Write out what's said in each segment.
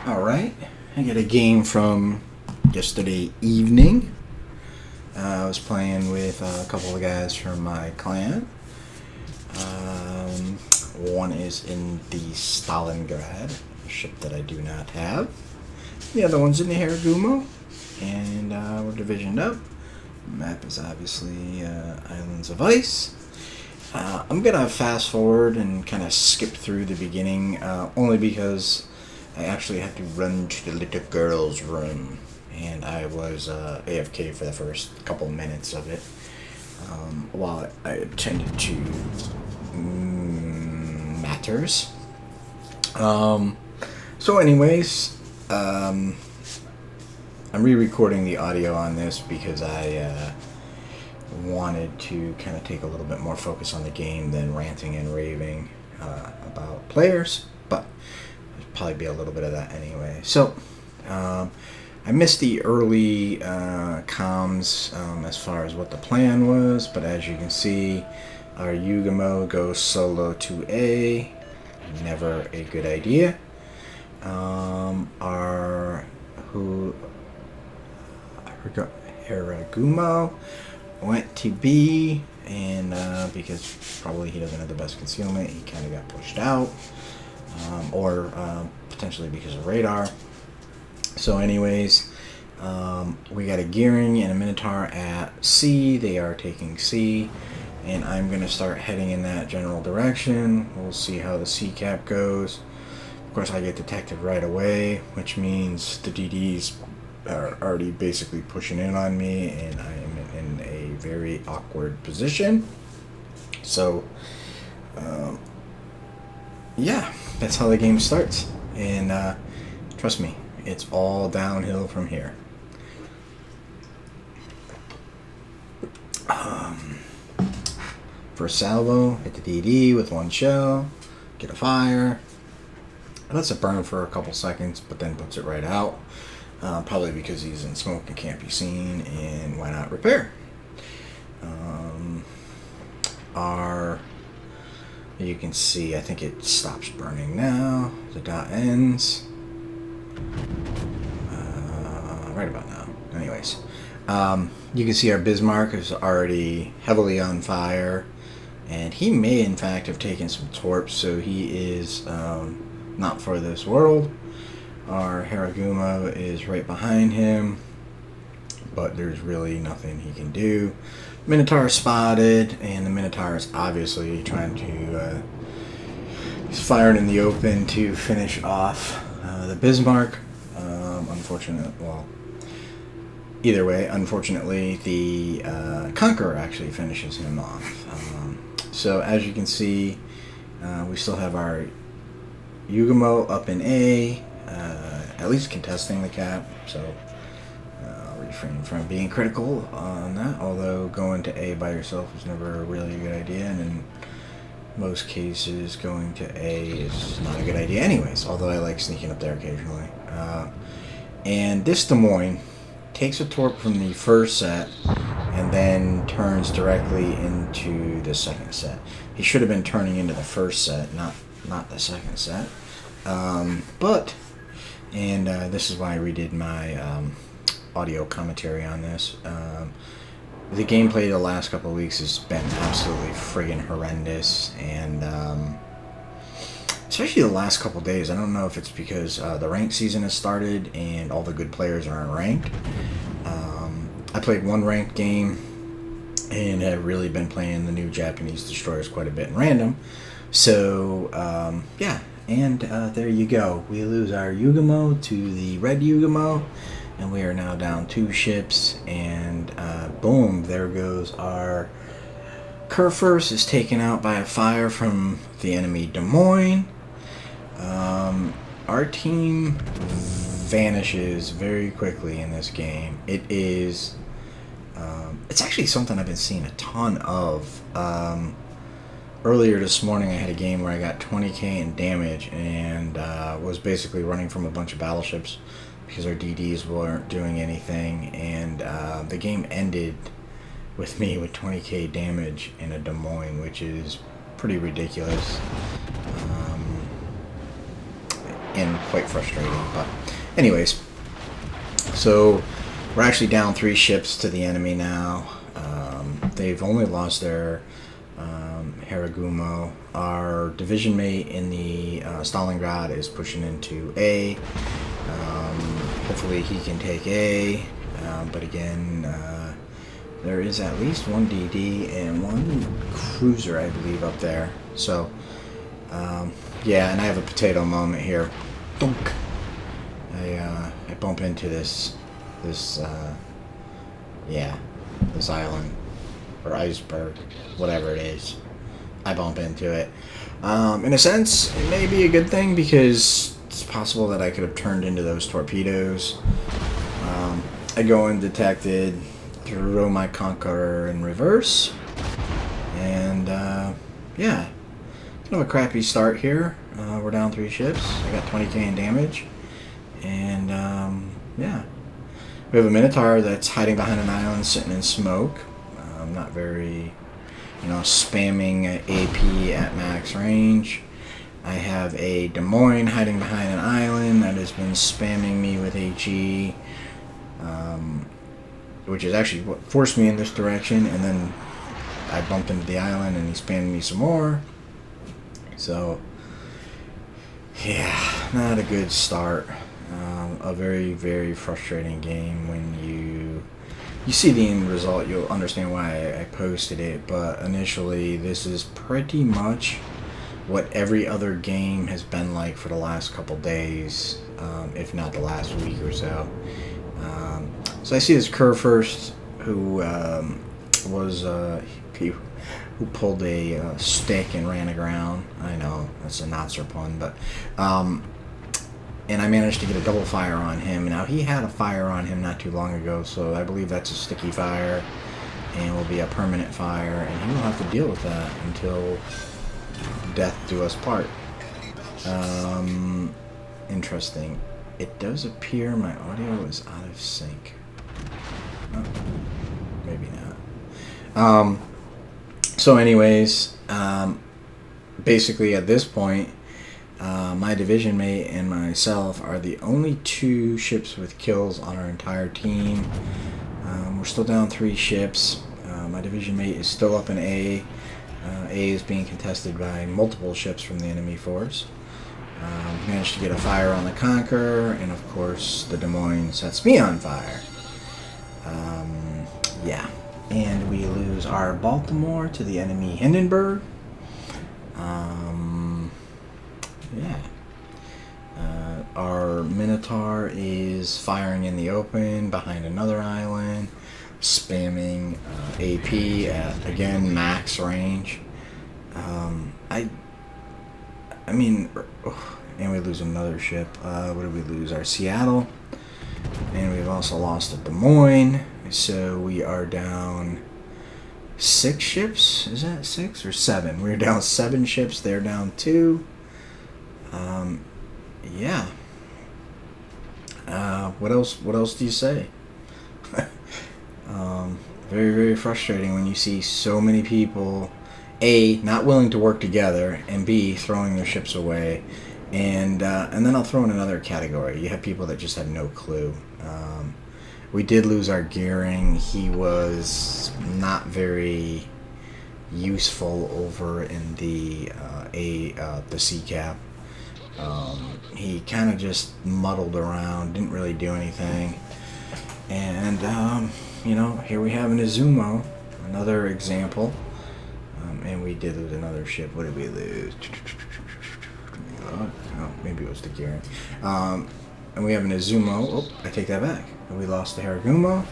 Alright, I got a game from yesterday evening. I was playing with a couple of guys from my clan. One is in the Stalingrad, a ship that I do not have. The other one's in the Haragumo, and we're divisioned up. The map is obviously Islands of Ice. I'm gonna fast forward and kind of skip through the beginning, only because I actually had to run to the little girl's room, and I was AFK for the first couple minutes of it while I attended to matters. So anyways, I'm re-recording the audio on this because I wanted to kind of take a little bit more focus on the game than ranting and raving about players, but there'll probably be a little bit of that anyway. So I missed the early comms as far as what the plan was, but as you can see, our Yugamo goes solo to A. Never a good idea. Our Haragumo went to B, and because probably he doesn't have the best concealment, he kind of got pushed out, or potentially because of radar. So anyways, we got a Gearing and a Minotaur at C. They are taking C, and I'm going to start heading in that general direction. We'll see how the C cap goes. Of course, I get detected right away, which means the DDs are already basically pushing in on me, and I am in a very awkward position. So, yeah, that's how the game starts. And trust me, it's all downhill from here. First salvo, hit the DD with one shell, get a fire. It lets it burn for a couple seconds, but then puts it right out. Probably because he's in smoke and can't be seen, and why not repair? You can see, I think it stops burning now. The dot ends. Right about now. Anyways, you can see our Bismarck is already heavily on fire, and he may in fact have taken some torps, so he is not for this world. Our Haragumo is right behind him, but there's really nothing he can do. Minotaur spotted, and the Minotaur is obviously trying to he's firing in the open to finish off the Bismarck. Either way, unfortunately, the Conqueror actually finishes him off. So as you can see, we still have our Yugamo up in A, at least contesting the cap, so I'll refrain from being critical on that, although going to A by yourself is never really a good idea, and in most cases going to A is not a good idea anyways, although I like sneaking up there occasionally. And this Des Moines takes a torp from the first set and then turns directly into the second set. He should have been turning into the first set, not the second set. This is why I redid my audio commentary on this. The gameplay the last couple of weeks has been absolutely friggin' horrendous, and especially the last couple of days. I don't know if it's because the ranked season has started and all the good players are unranked. I played one ranked game and have really been playing the new Japanese destroyers quite a bit in random. So, yeah, and there you go. We lose our Yugamo to the red Yugamo, and we are now down 2 ships, and boom, there goes our Conqueror is taken out by a fire from the enemy Des Moines. Our team vanishes very quickly in this game. It is it's actually something I've been seeing a ton of. Earlier this morning I had a game where I got 20k in damage and was basically running from a bunch of battleships because our DDs weren't doing anything, and the game ended with me with 20k damage in a Des Moines, which is pretty ridiculous. and quite frustrating. But anyways, so we're actually down 3 ships to the enemy now. They've only lost their Haragumo. Our division mate in the Stalingrad is pushing into A. Hopefully he can take A. But again, there is at least 1 DD and 1 cruiser, I believe, up there. So, yeah, and I have a potato moment here. Dunk. I bump into this island or iceberg, whatever it is. I bump into it. In a sense, it may be a good thing because it's possible that I could have turned into those torpedoes. I go undetected, throw my Conqueror in reverse, and yeah, kind of a crappy start here. We're down 3 ships. I got 20k in damage, and yeah, we have a Minotaur that's hiding behind an island, sitting in smoke. Not very, spamming AP at max range. I have a Des Moines hiding behind an island that has been spamming me with HE, which is actually what forced me in this direction, and then I bumped into the island and he spammed me some more. So, yeah, not a good start. A very, very frustrating game. When you see the end result, you'll understand why I posted it, but initially this is pretty much what every other game has been like for the last couple days, if not the last week or so. So I see this Curve first, who who pulled a stick and ran aground. I know that's a not so pun, but and I managed to get a double fire on him. Now he had a fire on him not too long ago, so I believe that's a sticky fire and will be a permanent fire, and he will have to deal with that until death do us part. Interesting. It does appear my audio is out of sync. Oh, maybe not. So anyways, basically at this point, my division mate and myself are the only 2 ships with kills on our entire team. We're still down 3 ships. My division mate is still up in A. A is being contested by multiple ships from the enemy force. Managed to get a fire on the Conqueror, and of course the Des Moines sets me on fire. Yeah, and we lose our Baltimore to the enemy Hindenburg. Yeah. Our Minotaur is firing in the open behind another island, spamming AP at, again, max range. I mean, and we lose another ship. What did we lose? Our Seattle. And we've also lost a Des Moines. So we are down 6 ships. Is that 6 or 7? We're down 7 ships. They're down 2. Yeah. What else do you say? Very, very frustrating when you see so many people, A, not willing to work together, and B, throwing their ships away. And then I'll throw in another category. You have people that just have no clue. We did lose our Gearing. He was not very useful over in the C cap. He kind of just muddled around, didn't really do anything. And here we have an Izumo, another example. And we did lose another ship. What did we lose? Oh, maybe it was the Gearing. And we have an Izumo. Oh, I take that back. We lost the Haragumo.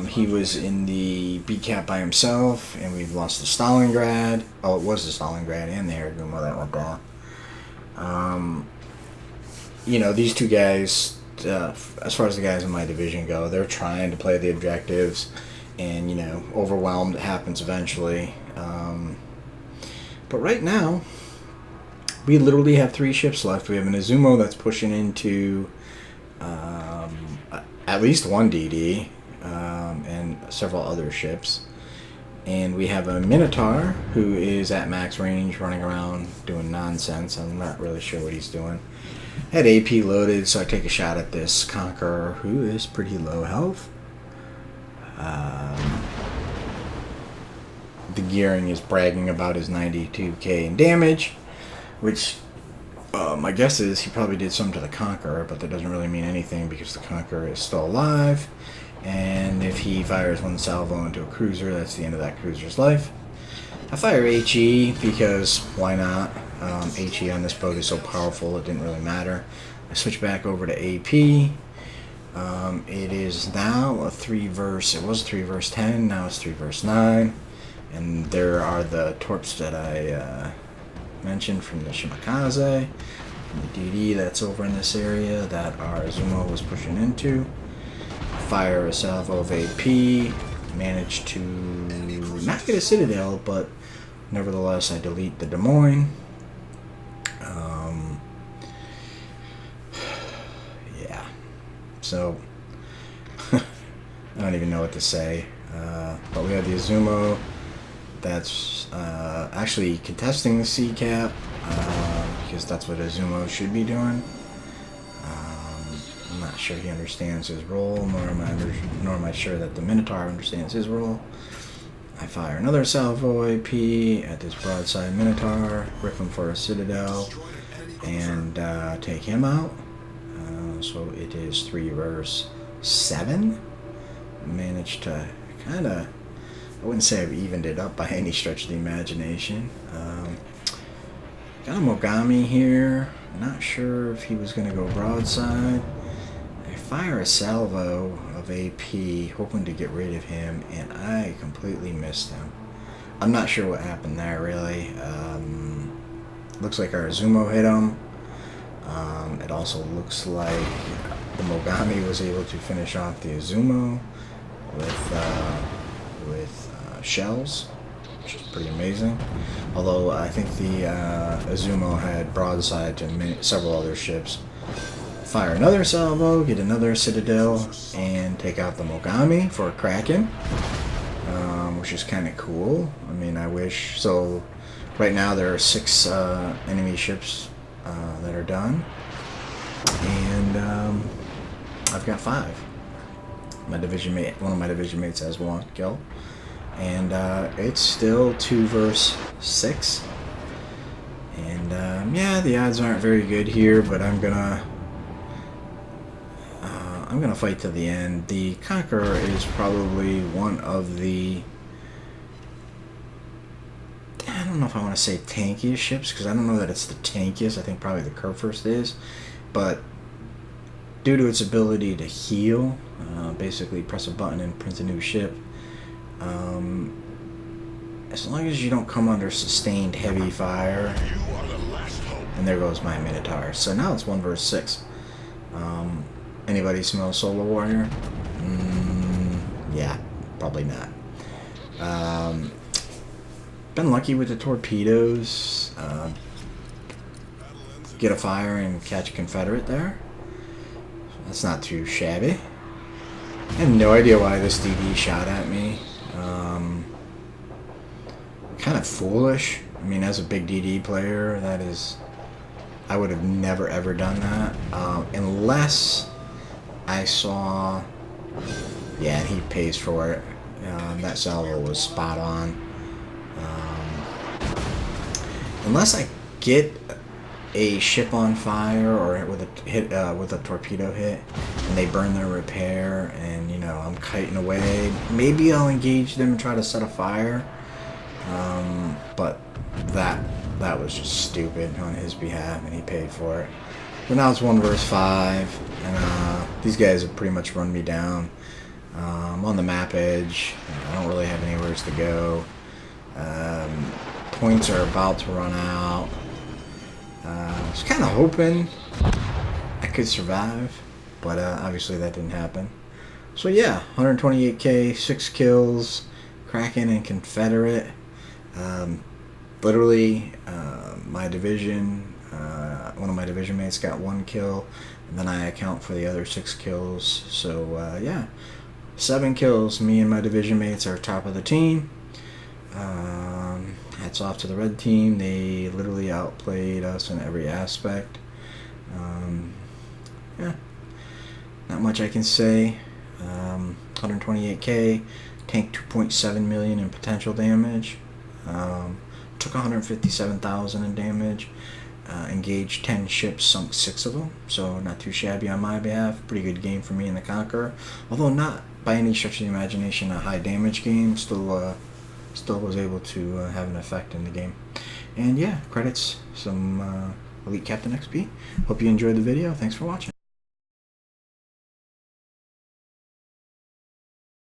He was in the B cap by himself, and we've lost the Stalingrad. Oh, it was the Stalingrad and the Haragumo that went down. These 2 guys, as far as the guys in my division go, they're trying to play the objectives, and, overwhelmed, it happens eventually. But right now, we literally have 3 ships left. We have an Izumo that's pushing into at least 1 DD, and several other ships. And we have a Minotaur who is at max range, running around doing nonsense. I'm not really sure what he's doing. Had AP loaded, so I take a shot at this Conqueror, who is pretty low health. The gearing is bragging about his 92k in damage, which my guess is he probably did something to the Conqueror, but that doesn't really mean anything because the Conqueror is still alive. And if he fires one salvo into a cruiser, that's the end of that cruiser's life. I fire HE because why not? HE on this boat is so powerful it didn't really matter. I switch back over to AP. It is now a 3 verse. It was 3 verse 10. Now it's 3 verse 9. And there are the torps that I mentioned from the Shimakaze, from the DD that's over in this area that our Azumo was pushing into. Fire a salvo of AP. Managed to not get a Citadel, but nevertheless I delete the Des Moines. Yeah, so I don't even know what to say, but we have the Azumo that's actually contesting the C cap, because that's what Azumo should be doing. I'm not sure he understands his role, nor am I sure that the Minotaur understands his role. I fire another salvo AP at this broadside Minotaur, rip him for a Citadel, and take him out. So it is 3 verse 7. Managed to kind of, I wouldn't say I've evened it up by any stretch of the imagination. Got a Mogami here. Not sure if he was going to go broadside. I fire a salvo of AP, hoping to get rid of him, and I completely missed him. I'm not sure what happened there, really. Looks like our Azumo hit him. It also looks like the Mogami was able to finish off the Azumo with shells, which is pretty amazing. Although I think the Azumo had broadside to several other ships. Fire another salvo, get another Citadel, and take out the Mogami for a Kraken, which is kind of cool. I mean, I wish so. Right now there are 6 enemy ships that are done, and I've got 5. My division mate, one of my division mates has 1 kill, and it's still 2 verse 6. And yeah, the odds aren't very good here, but I'm gonna fight to the end. The Conqueror is probably one of the, I don't know if I want to say tankiest ships, because I don't know that it's the tankiest. I think probably the Kurfürst is, but due to its ability to heal, basically press a button and print a new ship, as long as you don't come under sustained heavy fire. And there goes my Minotaur. So now it's 1 verse 6. Anybody smell Solar Warrior? Yeah, probably not. Been lucky with the torpedoes. Get a fire and catch a Confederate there. That's not too shabby. I have no idea why this DD shot at me. Kind of foolish. I mean, as a big DD player, that is, I would have never ever done that, unless I saw, yeah, he pays for it. That salvo was spot on. Unless I get a ship on fire or with a hit with a torpedo hit, and they burn their repair, and you know I'm kiting away, maybe I'll engage them and try to set a fire. But that was just stupid on his behalf, and he paid for it. But now it's 1 verse 5, and these guys have pretty much run me down. I'm on the map edge. I don't really have anywhere to go. Points are about to run out. I was kind of hoping I could survive, but obviously that didn't happen. So yeah, 128k, 6 kills, Kraken and Confederate. Literally, my division, one of my division mates got 1 kill, and then I account for the other 6 kills. So yeah, 7 kills. Me and my division mates are top of the team. Hats off to the red team. They literally outplayed us in every aspect. Yeah, not much I can say. 128k, tanked 2.7 million in potential damage, took 157,000 in damage, engaged 10 ships, sunk 6 of them, so not too shabby on my behalf. Pretty good game for me in the Conqueror, although not by any stretch of the imagination a high damage game. Still was able to have an effect in the game. And yeah, credits some Elite Captain XP. Hope you enjoyed the video. Thanks for watching.